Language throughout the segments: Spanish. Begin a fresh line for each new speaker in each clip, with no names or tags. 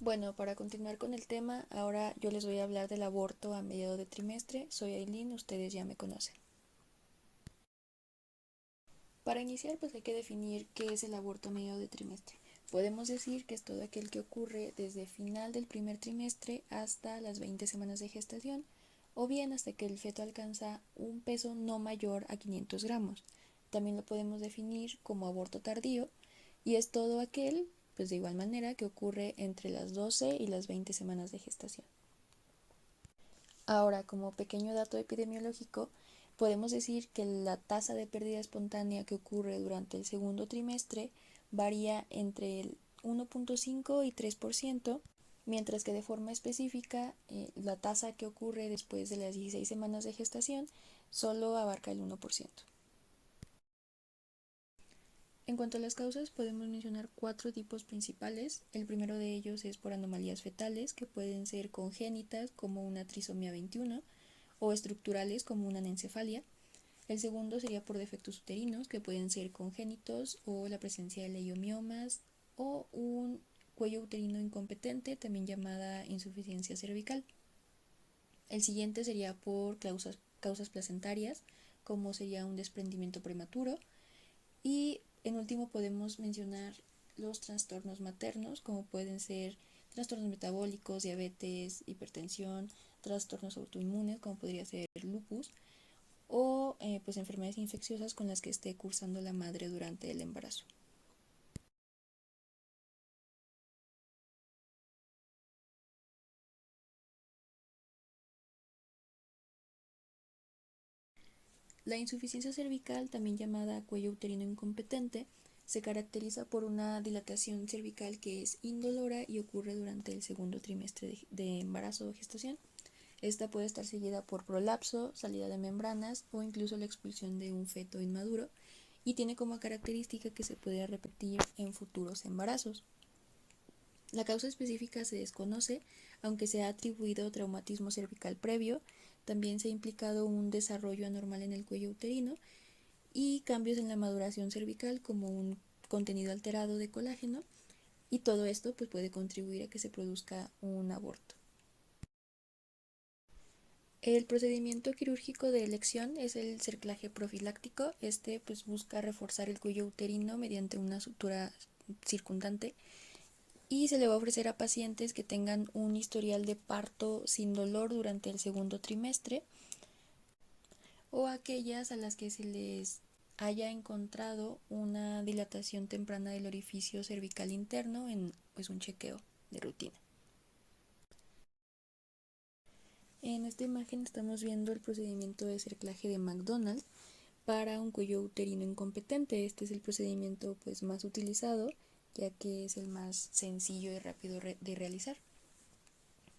Bueno, para continuar con el tema, ahora yo les voy a hablar del aborto a mediados de trimestre. Soy Aileen, ustedes ya me conocen. Para iniciar, pues hay que definir qué es el aborto a mediados de trimestre. Podemos decir que es todo aquel que ocurre desde final del primer trimestre hasta las 20 semanas de gestación, o bien hasta que el feto alcanza un peso no mayor a 500 gramos. También lo podemos definir como aborto tardío, y es todo aquel, pues de igual manera, que ocurre entre las 12 y las 20 semanas de gestación. Ahora, como pequeño dato epidemiológico, podemos decir que la tasa de pérdida espontánea que ocurre durante el segundo trimestre varía entre el 1.5 y 3%, mientras que de forma específica la tasa que ocurre después de las 16 semanas de gestación solo abarca el 1%. En cuanto a las causas, podemos mencionar cuatro tipos principales. El primero de ellos es por anomalías fetales, que pueden ser congénitas, como una trisomía 21, o estructurales, como una anencefalia. El segundo sería por defectos uterinos, que pueden ser congénitos o la presencia de leiomiomas, o un cuello uterino incompetente, también llamada insuficiencia cervical. El siguiente sería por causas placentarias, como sería un desprendimiento prematuro. Y en último podemos mencionar los trastornos maternos, como pueden ser trastornos metabólicos, diabetes, hipertensión, trastornos autoinmunes, como podría ser lupus, o pues enfermedades infecciosas con las que esté cursando la madre durante el embarazo. La insuficiencia cervical, también llamada cuello uterino incompetente, se caracteriza por una dilatación cervical que es indolora y ocurre durante el segundo trimestre de embarazo o gestación. Esta puede estar seguida por prolapso, salida de membranas o incluso la expulsión de un feto inmaduro, y tiene como característica que se puede repetir en futuros embarazos. La causa específica se desconoce, aunque se ha atribuido traumatismo cervical previo. También se ha implicado un desarrollo anormal en el cuello uterino y cambios en la maduración cervical, como un contenido alterado de colágeno, y todo esto pues, puede contribuir a que se produzca un aborto. El procedimiento quirúrgico de elección es el cerclaje profiláctico. Este pues busca reforzar el cuello uterino mediante una sutura circundante, y se le va a ofrecer a pacientes que tengan un historial de parto sin dolor durante el segundo trimestre, o aquellas a las que se les haya encontrado una dilatación temprana del orificio cervical interno en pues un chequeo de rutina. En esta imagen estamos viendo el procedimiento de cerclaje de McDonald para un cuello uterino incompetente. Este es el procedimiento pues más utilizado, ya que es el más sencillo y rápido de realizar.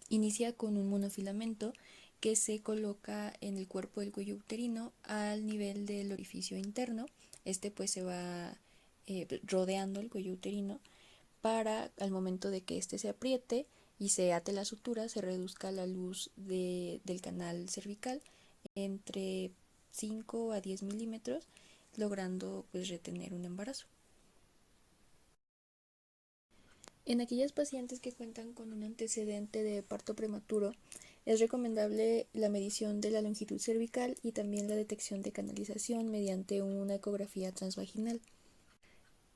Inicia con un monofilamento que se coloca en el cuerpo del cuello uterino al nivel del orificio interno. Este pues se va rodeando el cuello uterino para, al momento de que éste se apriete y se ate la sutura, se reduzca la luz del canal cervical entre 5 a 10 milímetros, logrando pues retener un embarazo. En aquellas pacientes que cuentan con un antecedente de parto prematuro, es recomendable la medición de la longitud cervical y también la detección de canalización mediante una ecografía transvaginal.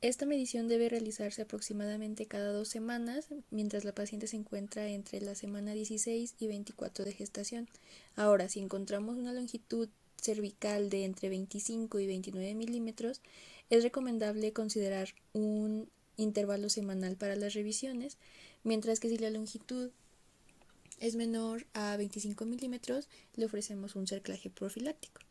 Esta medición debe realizarse aproximadamente cada 2 semanas, mientras la paciente se encuentra entre la semana 16 y 24 de gestación. Ahora, si encontramos una longitud cervical de entre 25 y 29 milímetros, es recomendable considerar un intervalo semanal para las revisiones, mientras que si la longitud es menor a 25 milímetros, le ofrecemos un cerclaje profiláctico.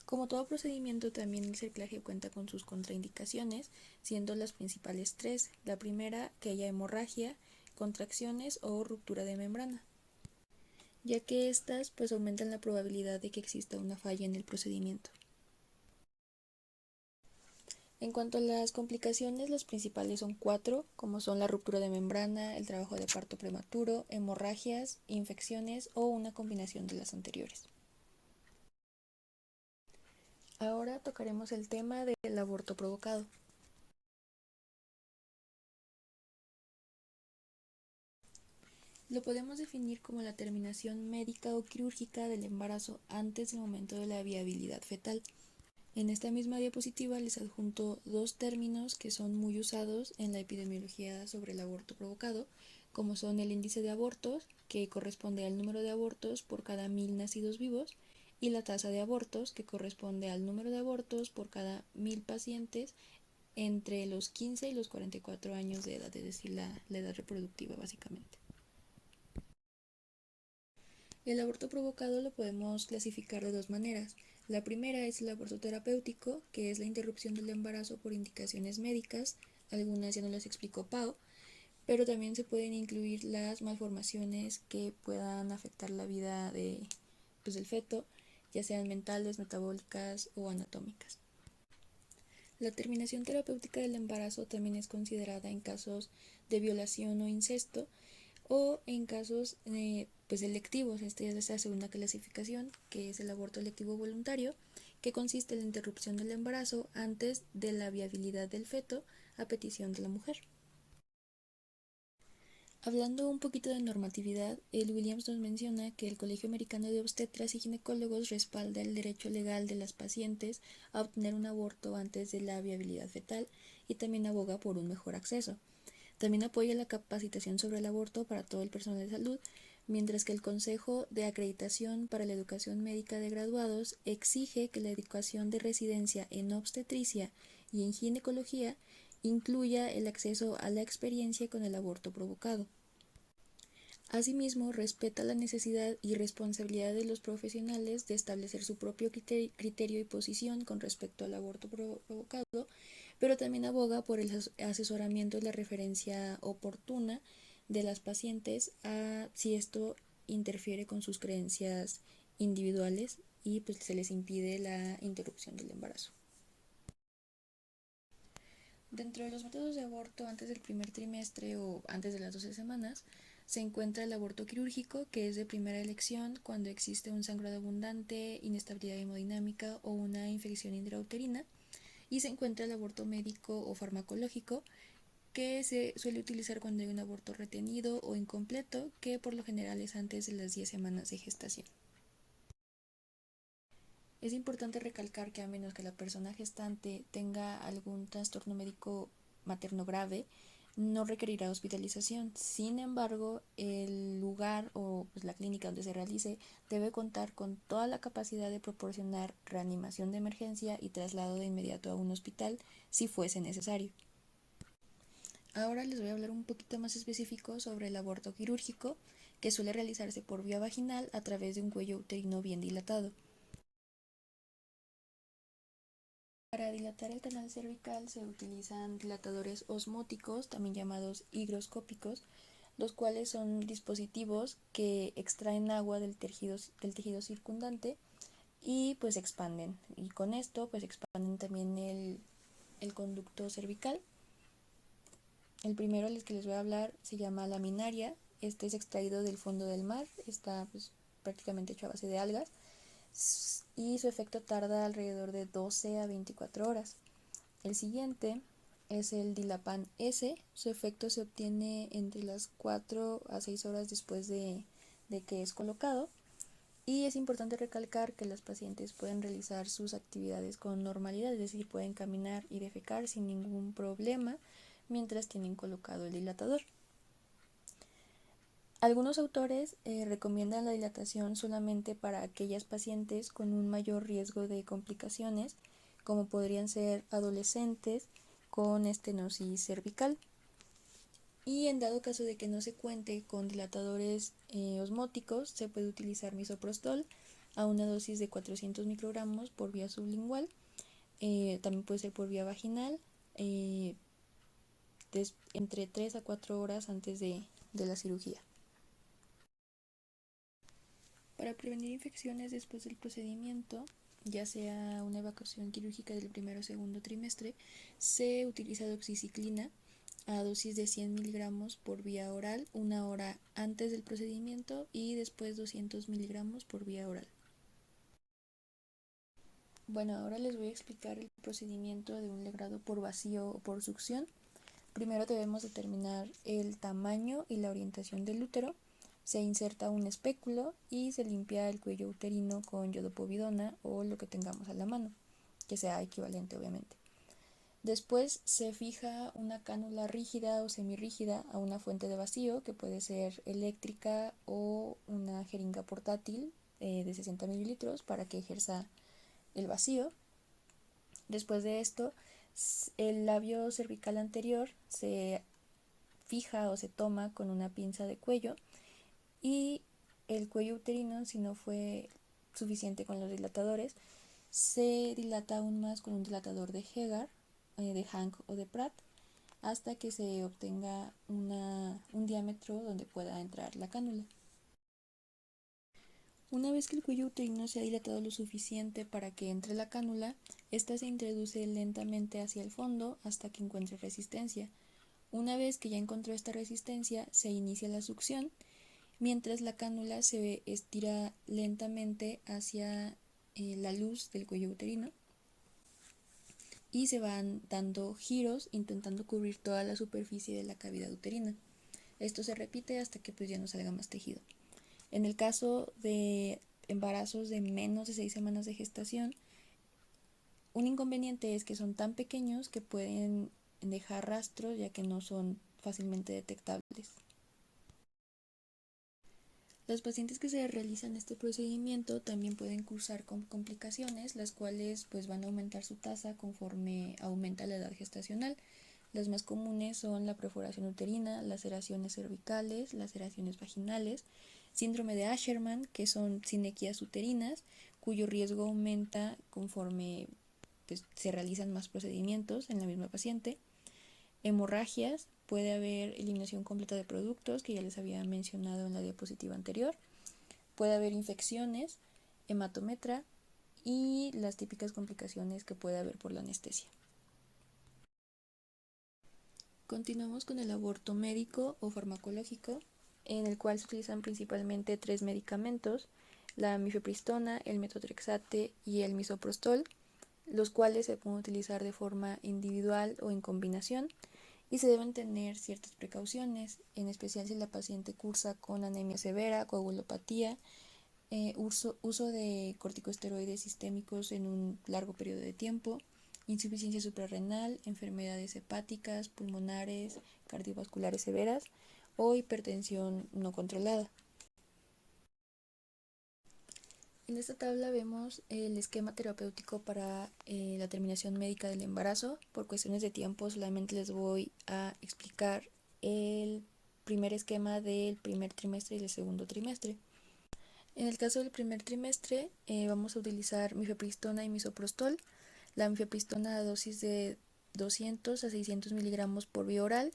Como todo procedimiento, también el cerclaje cuenta con sus contraindicaciones, siendo las principales tres. La primera, que haya hemorragia, contracciones o ruptura de membrana, ya que estas pues aumentan la probabilidad de que exista una falla en el procedimiento. En cuanto a las complicaciones, las principales son cuatro, como son la ruptura de membrana, el trabajo de parto prematuro, hemorragias, infecciones o una combinación de las anteriores. Ahora tocaremos el tema del aborto provocado. Lo podemos definir como la terminación médica o quirúrgica del embarazo antes del momento de la viabilidad fetal. En esta misma diapositiva les adjunto dos términos que son muy usados en la epidemiología sobre el aborto provocado, como son el índice de abortos, que corresponde al número de abortos por cada 1000 nacidos vivos, y la tasa de abortos, que corresponde al número de abortos por cada 1000 pacientes entre los 15 y los 44 años de edad, es decir, la edad reproductiva básicamente. El aborto provocado lo podemos clasificar de dos maneras. La primera es el aborto terapéutico, que es la interrupción del embarazo por indicaciones médicas, algunas ya nos las explicó Pau, pero también se pueden incluir las malformaciones que puedan afectar la vida del feto, ya sean mentales, metabólicas o anatómicas. La terminación terapéutica del embarazo también es considerada en casos de violación o incesto, o en casos electivos. Esta es la segunda clasificación, que es el aborto electivo voluntario, que consiste en la interrupción del embarazo antes de la viabilidad del feto a petición de la mujer. Hablando un poquito de normatividad, el Williams nos menciona que el Colegio Americano de Obstetras y Ginecólogos respalda el derecho legal de las pacientes a obtener un aborto antes de la viabilidad fetal y también aboga por un mejor acceso. También apoya la capacitación sobre el aborto para todo el personal de salud, mientras que el Consejo de Acreditación para la Educación Médica de Graduados exige que la educación de residencia en obstetricia y en ginecología incluya el acceso a la experiencia con el aborto provocado. Asimismo, respeta la necesidad y responsabilidad de los profesionales de establecer su propio criterio y posición con respecto al aborto provocado, pero también aboga por el asesoramiento y la referencia oportuna de las pacientes si esto interfiere con sus creencias individuales y pues se les impide la interrupción del embarazo. Dentro de los métodos de aborto antes del primer trimestre o antes de las 12 semanas, se encuentra el aborto quirúrgico, que es de primera elección cuando existe un sangrado abundante, inestabilidad hemodinámica o una infección intrauterina, y se encuentra el aborto médico o farmacológico, que se suele utilizar cuando hay un aborto retenido o incompleto, que por lo general es antes de las 10 semanas de gestación. Es importante recalcar que a menos que la persona gestante tenga algún trastorno médico materno grave, no requerirá hospitalización. Sin embargo, el lugar o la clínica donde se realice debe contar con toda la capacidad de proporcionar reanimación de emergencia y traslado de inmediato a un hospital si fuese necesario. Ahora les voy a hablar un poquito más específico sobre el aborto quirúrgico, que suele realizarse por vía vaginal a través de un cuello uterino bien dilatado. Para dilatar el canal cervical se utilizan dilatadores osmóticos, también llamados higroscópicos, los cuales son dispositivos que extraen agua del tejido circundante y pues expanden. Y con esto pues expanden también el conducto cervical. El primero del que les voy a hablar se llama laminaria. Este es extraído del fondo del mar, está pues prácticamente hecho a base de algas y su efecto tarda alrededor de 12 a 24 horas. El siguiente es el Dilapan S. Su efecto se obtiene entre las 4 a 6 horas después de que es colocado. Y es importante recalcar que las pacientes pueden realizar sus actividades con normalidad, es decir, pueden caminar y defecar sin ningún problema mientras tienen colocado el dilatador. Algunos autores recomiendan la dilatación solamente para aquellas pacientes con un mayor riesgo de complicaciones, como podrían ser adolescentes con estenosis cervical. Y en dado caso de que no se cuente con dilatadores osmóticos, se puede utilizar misoprostol a una dosis de 400 microgramos por vía sublingual. También puede ser por vía vaginal, entre 3 a 4 horas antes de la cirugía. Para prevenir infecciones después del procedimiento, ya sea una evacuación quirúrgica del primer o segundo trimestre, se utiliza doxiciclina a dosis de 100 miligramos por vía oral una hora antes del procedimiento y después 200 miligramos por vía oral. Bueno, ahora les voy a explicar el procedimiento de un legrado por vacío o por succión. Primero debemos determinar el tamaño y la orientación del útero. Se inserta un espéculo y se limpia el cuello uterino con iodopovidona o lo que tengamos a la mano, que sea equivalente obviamente. Después se fija una cánula rígida o semirrígida a una fuente de vacío, que puede ser eléctrica o una jeringa portátil de 60 mililitros para que ejerza el vacío. Después de esto, el labio cervical anterior se fija o se toma con una pinza de cuello y el cuello uterino, si no fue suficiente con los dilatadores, se dilata aún más con un dilatador de Hegar, de Hank o de Pratt, hasta que se obtenga un diámetro donde pueda entrar la cánula. Una vez que el cuello uterino se ha dilatado lo suficiente para que entre la cánula, ésta se introduce lentamente hacia el fondo hasta que encuentre resistencia. Una vez que ya encontró esta resistencia, se inicia la succión, mientras la cánula se estira lentamente hacia la luz del cuello uterino y se van dando giros intentando cubrir toda la superficie de la cavidad uterina. Esto se repite hasta que pues ya no salga más tejido. En el caso de embarazos de menos de 6 semanas de gestación, un inconveniente es que son tan pequeños que pueden dejar rastros ya que no son fácilmente detectables. Los pacientes que se realizan este procedimiento también pueden cursar con complicaciones, las cuales pues van a aumentar su tasa conforme aumenta la edad gestacional. Las más comunes son la perforación uterina, laceraciones cervicales, laceraciones vaginales, síndrome de Asherman, que son sinequias uterinas, cuyo riesgo aumenta conforme pues, se realizan más procedimientos en la misma paciente. Hemorragias, puede haber eliminación completa de productos, que ya les había mencionado en la diapositiva anterior. Puede haber infecciones, hematometra y las típicas complicaciones que puede haber por la anestesia. Continuamos con el aborto médico o farmacológico, en el cual se utilizan principalmente 3 medicamentos, la mifepristona, el metotrexate y el misoprostol, los cuales se pueden utilizar de forma individual o en combinación y se deben tener ciertas precauciones, en especial si la paciente cursa con anemia severa, coagulopatía, uso de corticosteroides sistémicos en un largo periodo de tiempo, insuficiencia suprarrenal, enfermedades hepáticas, pulmonares, cardiovasculares severas o hipertensión no controlada. En esta tabla vemos el esquema terapéutico para la terminación médica del embarazo. Por cuestiones de tiempo solamente les voy a explicar el primer esquema del primer trimestre y del segundo trimestre. En el caso del primer trimestre vamos a utilizar mifepristona y misoprostol. La mifepristona a dosis de 200 a 600 miligramos por vía oral.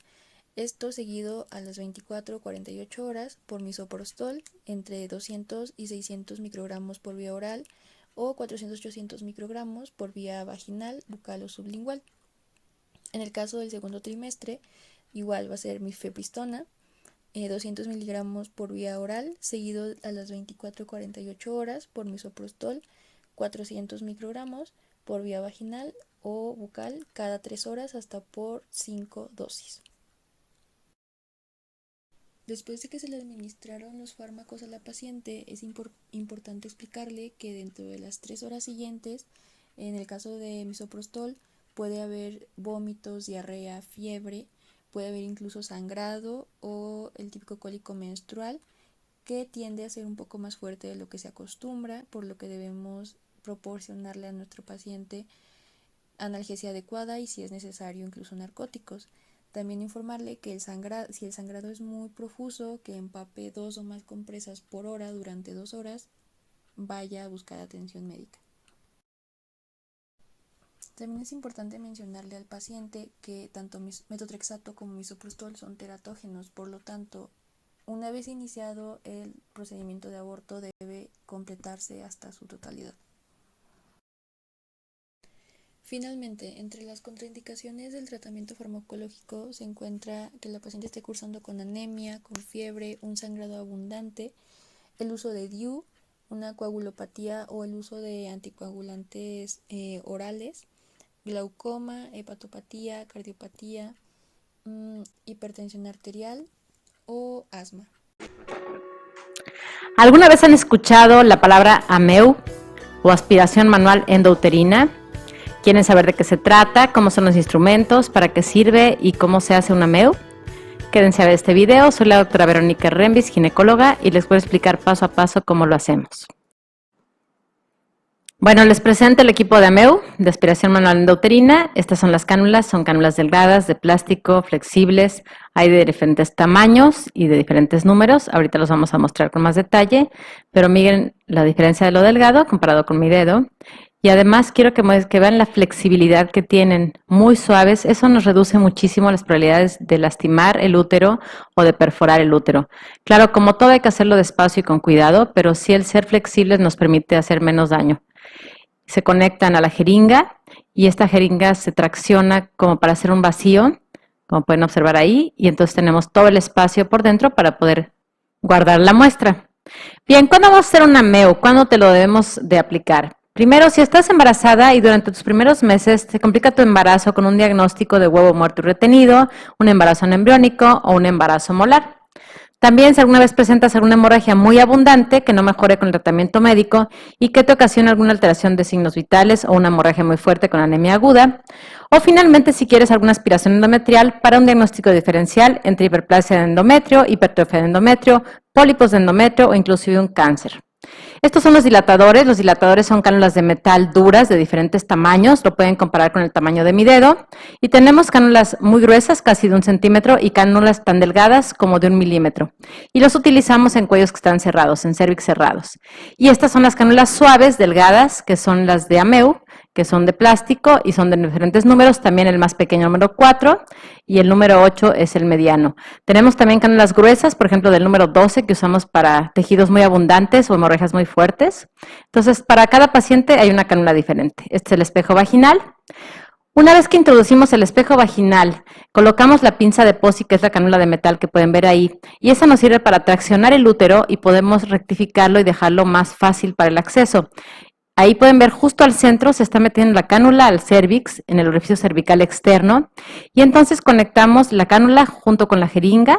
Esto seguido a las 24 o 48 horas por misoprostol entre 200 y 600 microgramos por vía oral o 400-800 microgramos por vía vaginal, bucal o sublingual. En el caso del segundo trimestre, igual va a ser mifepristona, 200 miligramos por vía oral, seguido a las 24 o 48 horas por misoprostol, 400 microgramos por vía vaginal o bucal cada 3 horas hasta por 5 dosis. Después de que se le administraron los fármacos a la paciente, es importante explicarle que dentro de las 3 horas siguientes, en el caso de misoprostol, puede haber vómitos, diarrea, fiebre, puede haber incluso sangrado o el típico cólico menstrual, que tiende a ser un poco más fuerte de lo que se acostumbra, por lo que debemos proporcionarle a nuestro paciente analgesia adecuada y, si es necesario, incluso narcóticos. También informarle que si el sangrado es muy profuso, que empape 2 o más compresas por hora durante 2 horas, vaya a buscar atención médica. También es importante mencionarle al paciente que tanto metotrexato como misoprostol son teratógenos, por lo tanto, una vez iniciado el procedimiento de aborto debe completarse hasta su totalidad. Finalmente, entre las contraindicaciones del tratamiento farmacológico se encuentra que la paciente esté cursando con anemia, con fiebre, un sangrado abundante, el uso de DIU, una coagulopatía o el uso de anticoagulantes orales, glaucoma, hepatopatía, cardiopatía, hipertensión arterial o asma.
¿Alguna vez han escuchado la palabra AMEU o aspiración manual endouterina? ¿Quieren saber de qué se trata, cómo son los instrumentos, para qué sirve y cómo se hace una AMEU? Quédense a ver este video. Soy la doctora Verónica Rembis, ginecóloga, y les voy a explicar paso a paso cómo lo hacemos. Bueno, les presento el equipo de AMEU, de aspiración manual endouterina. Estas son las cánulas, son cánulas delgadas, de plástico, flexibles. Hay de diferentes tamaños y de diferentes números. Ahorita los vamos a mostrar con más detalle, pero miren la diferencia de lo delgado comparado con mi dedo. Y además quiero que vean la flexibilidad que tienen, muy suaves. Eso nos reduce muchísimo las probabilidades de lastimar el útero o de perforar el útero. Claro, como todo hay que hacerlo despacio y con cuidado, pero sí el ser flexibles nos permite hacer menos daño. Se conectan a la jeringa y esta jeringa se tracciona como para hacer un vacío, como pueden observar ahí, y entonces tenemos todo el espacio por dentro para poder guardar la muestra. Bien, ¿cuándo vamos a hacer una AMEU? ¿Cuándo te lo debemos de aplicar? Primero, si estás embarazada y durante tus primeros meses te complica tu embarazo con un diagnóstico de huevo muerto y retenido, un embarazo embriónico o un embarazo molar. También si alguna vez presentas alguna hemorragia muy abundante que no mejore con el tratamiento médico y que te ocasiona alguna alteración de signos vitales o una hemorragia muy fuerte con anemia aguda. O finalmente si quieres alguna aspiración endometrial para un diagnóstico diferencial entre hiperplasia de endometrio, hipertrofia de endometrio, pólipos de endometrio o inclusive un cáncer. Estos son los dilatadores. Los dilatadores son cánulas de metal duras de diferentes tamaños, lo pueden comparar con el tamaño de mi dedo. Y tenemos cánulas muy gruesas, casi de 1 centímetro, y cánulas tan delgadas como de 1 milímetro. Y los utilizamos en cuellos que están cerrados, en cérvix cerrados. Y estas son las cánulas suaves, delgadas, que son las de AMEU, que son de plástico y son de diferentes números, también el más pequeño, número 4, y el número 8 es el mediano. Tenemos también cánulas gruesas, por ejemplo, del número 12, que usamos para tejidos muy abundantes o hemorragias muy fuertes. Entonces, para cada paciente hay una cánula diferente. Este es el espejo vaginal. Una vez que introducimos el espejo vaginal, colocamos la pinza de POSI, que es la cánula de metal que pueden ver ahí, y esa nos sirve para traccionar el útero y podemos rectificarlo y dejarlo más fácil para el acceso. Ahí pueden ver justo al centro se está metiendo la cánula al cérvix, en el orificio cervical externo, y entonces conectamos la cánula junto con la jeringa,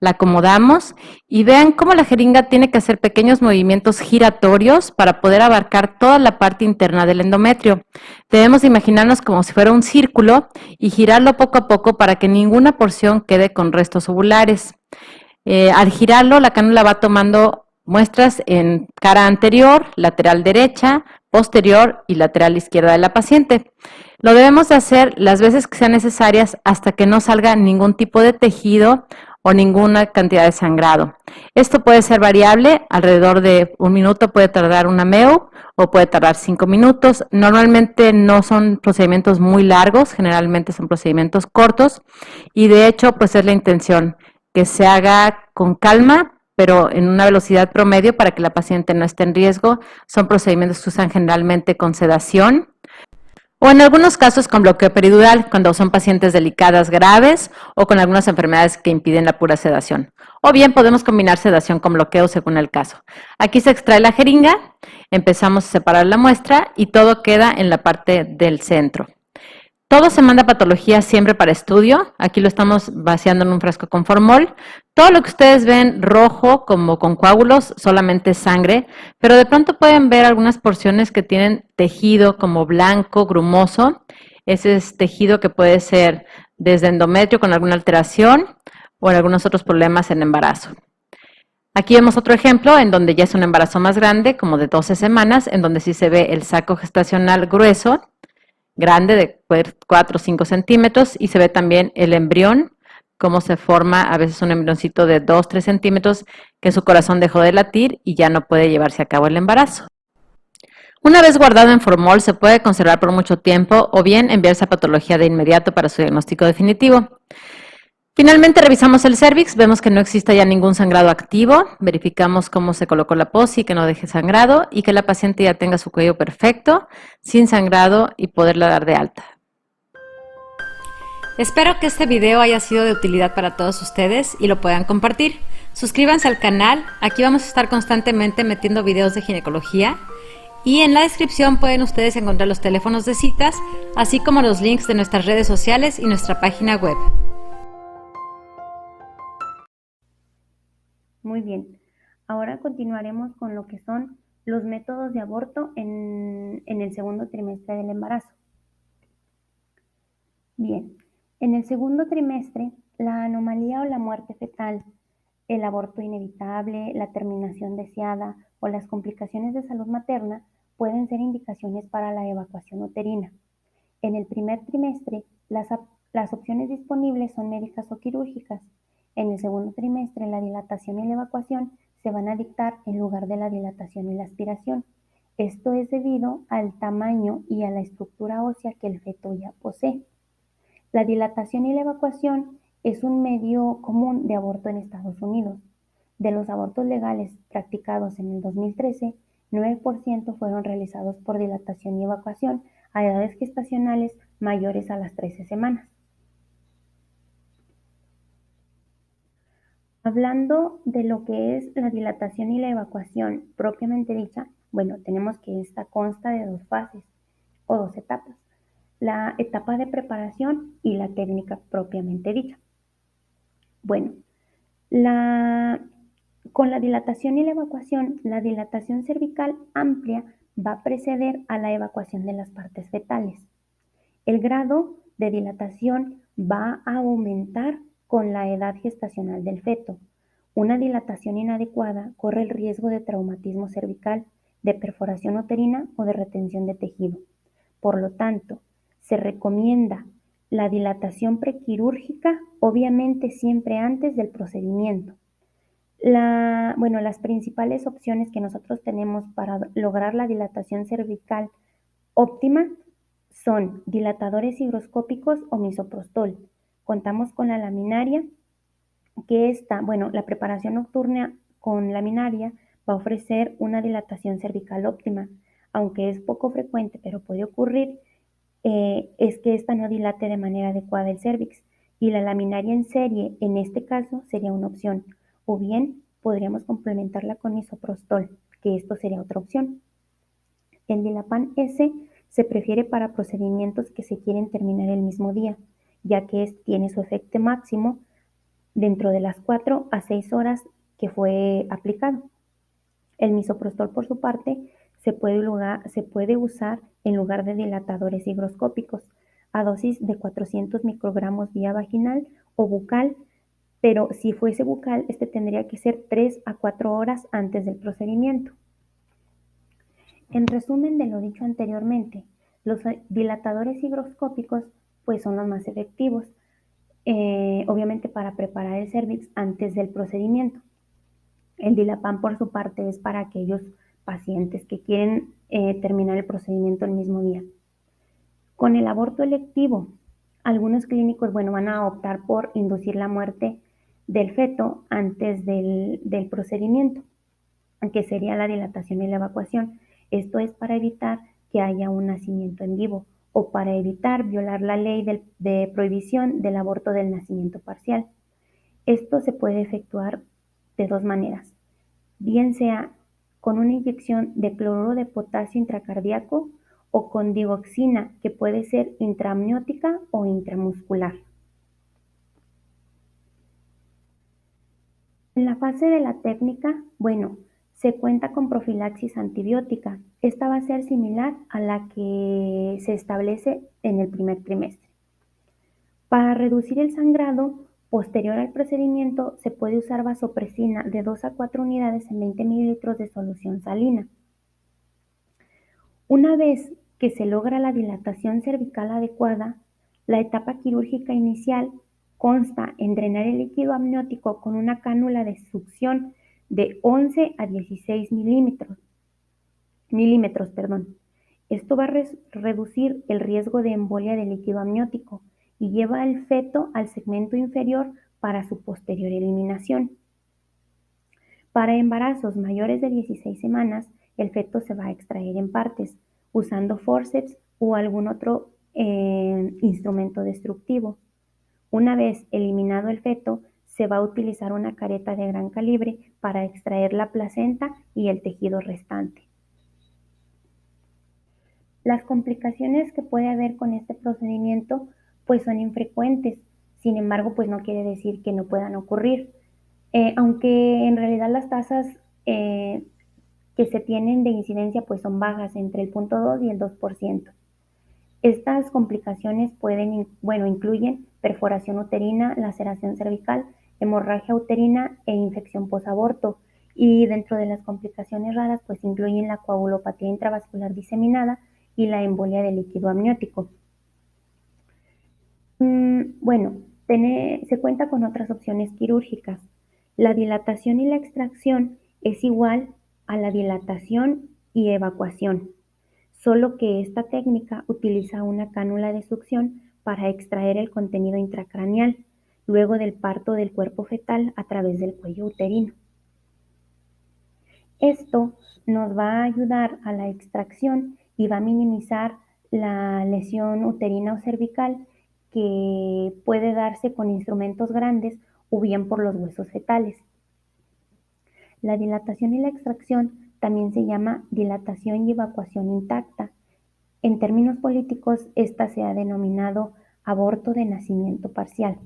la acomodamos y vean cómo la jeringa tiene que hacer pequeños movimientos giratorios para poder abarcar toda la parte interna del endometrio. Debemos imaginarnos como si fuera un círculo y girarlo poco a poco para que ninguna porción quede con restos ovulares. Al girarlo, la cánula va tomando muestras en cara anterior, lateral derecha, posterior y lateral izquierda de la paciente. Lo debemos de hacer las veces que sean necesarias hasta que no salga ningún tipo de tejido o ninguna cantidad de sangrado. Esto puede ser variable, alrededor de 1 minuto puede tardar una AMEU o puede tardar 5 minutos. Normalmente no son procedimientos muy largos, generalmente son procedimientos cortos y de hecho pues es la intención que se haga con calma, pero en una velocidad promedio para que la paciente no esté en riesgo. Son procedimientos que se usan generalmente con sedación o en algunos casos con bloqueo peridural, cuando son pacientes delicadas graves o con algunas enfermedades que impiden la pura sedación. O bien podemos combinar sedación con bloqueo según el caso. Aquí se extrae la jeringa, empezamos a separar la muestra y todo queda en la parte del centro. Todo se manda a patología siempre para estudio. Aquí lo estamos vaciando en un frasco con formol. Todo lo que ustedes ven rojo como con coágulos solamente es sangre, pero de pronto pueden ver algunas porciones que tienen tejido como blanco, grumoso. Ese es tejido que puede ser desde endometrio con alguna alteración o en algunos otros problemas en embarazo. Aquí vemos otro ejemplo en donde ya es un embarazo más grande, como de 12 semanas, en donde sí se ve el saco gestacional grueso, grande de 4 o 5 centímetros, y se ve también el embrión, cómo se forma a veces un embrioncito de 2 o 3 centímetros, que su corazón dejó de latir y ya no puede llevarse a cabo el embarazo. Una vez guardado en formol, se puede conservar por mucho tiempo o bien enviarse a patología de inmediato para su diagnóstico definitivo. Finalmente revisamos el cérvix, vemos que no existe ya ningún sangrado activo, verificamos cómo se colocó la POSI, que no deje sangrado y que la paciente ya tenga su cuello perfecto, sin sangrado y poderla dar de alta.
Espero que este video haya sido de utilidad para todos ustedes y lo puedan compartir. Suscríbanse al canal, aquí vamos a estar constantemente metiendo videos de ginecología y en la descripción pueden ustedes encontrar los teléfonos de citas, así como los links de nuestras redes sociales y nuestra página web.
Muy bien. Ahora continuaremos con lo que son los métodos de aborto en el segundo trimestre del embarazo. Bien, en el segundo trimestre, la anomalía o la muerte fetal, el aborto inevitable, la terminación deseada o las complicaciones de salud materna pueden ser indicaciones para la evacuación uterina. En el primer trimestre, las opciones disponibles son médicas o quirúrgicas. En el segundo trimestre, la dilatación y la evacuación se van a dictar en lugar de la dilatación y la aspiración. Esto es debido al tamaño y a la estructura ósea que el feto ya posee. La dilatación y la evacuación es un medio común de aborto en Estados Unidos. De los abortos legales practicados en el 2013, 9% fueron realizados por dilatación y evacuación a edades gestacionales mayores a las 13 semanas. Hablando de lo que es la dilatación y la evacuación propiamente dicha, bueno, tenemos que esta consta de dos fases o dos etapas: la etapa de preparación y la técnica propiamente dicha. Bueno, con la dilatación y la evacuación, la dilatación cervical amplia va a preceder a la evacuación de las partes fetales. El grado de dilatación va a aumentar con la edad gestacional del feto. Una dilatación inadecuada corre el riesgo de traumatismo cervical, de perforación uterina o de retención de tejido. Por lo tanto, se recomienda la dilatación prequirúrgica, obviamente siempre antes del procedimiento. Las principales opciones que nosotros tenemos para lograr la dilatación cervical óptima son dilatadores higroscópicos o misoprostol. Contamos con la laminaria, la preparación nocturna con laminaria va a ofrecer una dilatación cervical óptima. Aunque es poco frecuente, pero puede ocurrir, es que esta no dilate de manera adecuada el cérvix, y la laminaria en serie en este caso sería una opción, o bien podríamos complementarla con misoprostol, que esto sería otra opción. El Dilapan S se prefiere para procedimientos que se quieren terminar el mismo día, ya que tiene su efecto máximo dentro de las 4 a 6 horas que fue aplicado. El misoprostol, por su parte, se puede usar en lugar de dilatadores higroscópicos a dosis de 400 microgramos vía vaginal o bucal, pero si fuese bucal, este tendría que ser 3 a 4 horas antes del procedimiento. En resumen de lo dicho anteriormente, los dilatadores higroscópicos pues son los más efectivos, obviamente para preparar el cérvix antes del procedimiento. El Dilapan, por su parte, es para aquellos pacientes que quieren terminar el procedimiento el mismo día. Con el aborto electivo, algunos clínicos van a optar por inducir la muerte del feto antes del procedimiento, que sería la dilatación y la evacuación. Esto es para evitar que haya un nacimiento en vivo o para evitar violar la ley de prohibición del aborto del nacimiento parcial. Esto se puede efectuar de dos maneras, bien sea con una inyección de cloruro de potasio intracardíaco o con digoxina, que puede ser intraamniótica o intramuscular. En la fase de la técnica, se cuenta con profilaxis antibiótica. Esta va a ser similar a la que se establece en el primer trimestre. Para reducir el sangrado posterior al procedimiento, se puede usar vasopresina de 2 a 4 unidades en 20 mililitros de solución salina. Una vez que se logra la dilatación cervical adecuada, la etapa quirúrgica inicial consta en drenar el líquido amniótico con una cánula de succión de 11 a 16 milímetros. Esto va a reducir el riesgo de embolia del líquido amniótico y lleva al feto al segmento inferior para su posterior eliminación. Para embarazos mayores de 16 semanas, el feto se va a extraer en partes, usando forceps o algún otro instrumento destructivo. Una vez eliminado el feto, se va a utilizar una careta de gran calibre para extraer la placenta y el tejido restante. Las complicaciones que puede haber con este procedimiento pues son infrecuentes, sin embargo pues no quiere decir que no puedan ocurrir, aunque en realidad las tasas eh, que se tienen de incidencia pues son bajas, entre el 0,2 y el 2%. Estas complicaciones incluyen perforación uterina, laceración cervical, hemorragia uterina e infección posaborto. Y dentro de las complicaciones raras, pues incluyen la coagulopatía intravascular diseminada y la embolia de líquido amniótico. Se cuenta con otras opciones quirúrgicas. La dilatación y la extracción es igual a la dilatación y evacuación, solo que esta técnica utiliza una cánula de succión para extraer el contenido intracraneal, luego del parto del cuerpo fetal a través del cuello uterino. Esto nos va a ayudar a la extracción y va a minimizar la lesión uterina o cervical que puede darse con instrumentos grandes o bien por los huesos fetales. La dilatación y la extracción también se llama dilatación y evacuación intacta. En términos políticos, esta se ha denominado aborto de nacimiento parcial.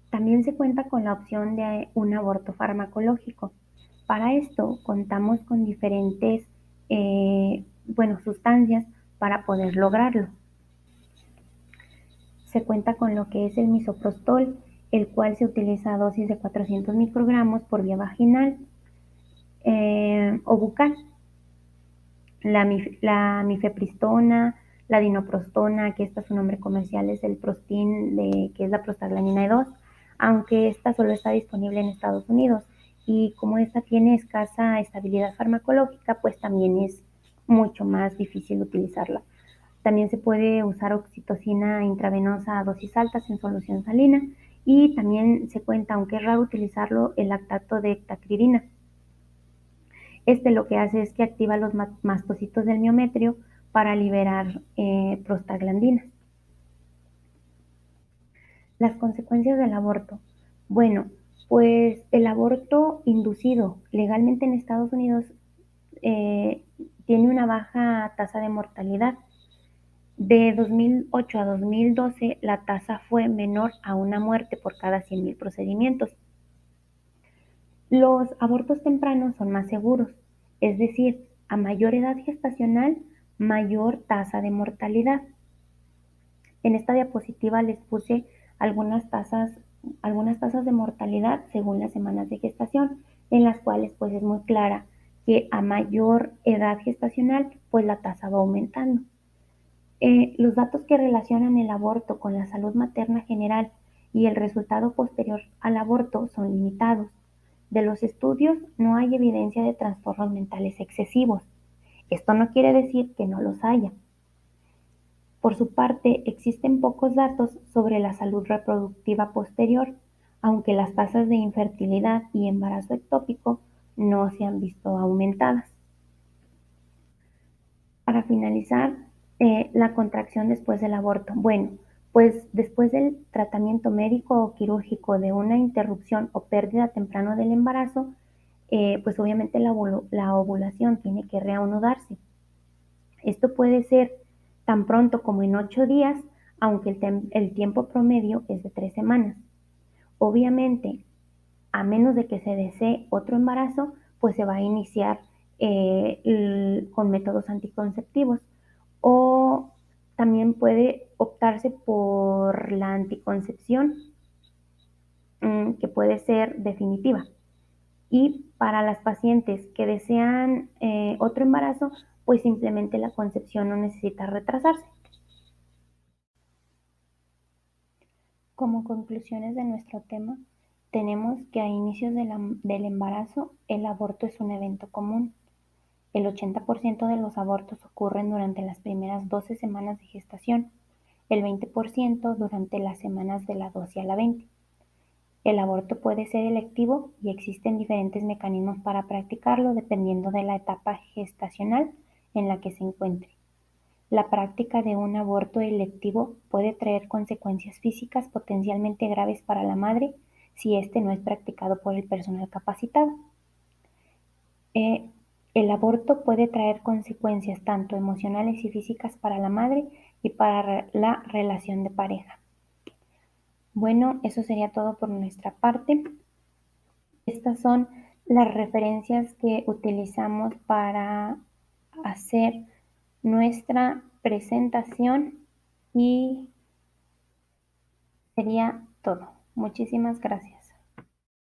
También se cuenta con la opción de un aborto farmacológico. Para esto contamos con diferentes sustancias para poder lograrlo. Se cuenta con lo que es el misoprostol, el cual se utiliza a dosis de 400 microgramos por vía vaginal o bucal. La mifepristona, la dinoprostona, que su nombre comercial es el Prostin, que es la prostaglandina E2, aunque esta solo está disponible en Estados Unidos. Y como esta tiene escasa estabilidad farmacológica, pues también es mucho más difícil utilizarla. También se puede usar oxitocina intravenosa a dosis altas en solución salina y también se cuenta, aunque es raro utilizarlo, el lactato de heptacridina. Lo que hace es que activa los mastocitos del miometrio para liberar prostaglandinas. Las consecuencias del aborto. Bueno, pues el aborto inducido legalmente en Estados Unidos tiene una baja tasa de mortalidad. De 2008 a 2012, la tasa fue menor a una muerte por cada 100,000 procedimientos. Los abortos tempranos son más seguros, es decir, a mayor edad gestacional, mayor tasa de mortalidad. En esta diapositiva les puse algunas tasas de mortalidad según las semanas de gestación, en las cuales pues es muy clara que a mayor edad gestacional, pues la tasa va aumentando. Los datos que relacionan el aborto con la salud materna general y el resultado posterior al aborto son limitados. De los estudios no hay evidencia de trastornos mentales excesivos. Esto no quiere decir que no los haya. Por su parte, existen pocos datos sobre la salud reproductiva posterior, aunque las tasas de infertilidad y embarazo ectópico no se han visto aumentadas. Para finalizar, la contracción después del aborto. Bueno, pues después del tratamiento médico o quirúrgico de una interrupción o pérdida temprana del embarazo, pues obviamente la ovulación tiene que reanudarse. Esto puede ser tan pronto como en 8 días, aunque el tiempo promedio es de 3 semanas. Obviamente, a menos de que se desee otro embarazo, pues se va a iniciar con métodos anticonceptivos. O también puede optarse por la anticoncepción, que puede ser definitiva. Y para las pacientes que desean otro embarazo, pues simplemente la concepción no necesita retrasarse. Como conclusiones de nuestro tema, tenemos que a inicios del embarazo el aborto es un evento común. El 80% de los abortos ocurren durante las primeras 12 semanas de gestación, el 20% durante las semanas de la 12 a la 20. El aborto puede ser electivo y existen diferentes mecanismos para practicarlo dependiendo de la etapa gestacional en la que se encuentre. La práctica de un aborto electivo puede traer consecuencias físicas potencialmente graves para la madre si este no es practicado por el personal capacitado. El aborto puede traer consecuencias tanto emocionales y físicas para la madre y para la relación de pareja. Bueno, eso sería todo por nuestra parte. estas son las referencias que utilizamos para hacer nuestra presentación y sería todo. Muchísimas gracias.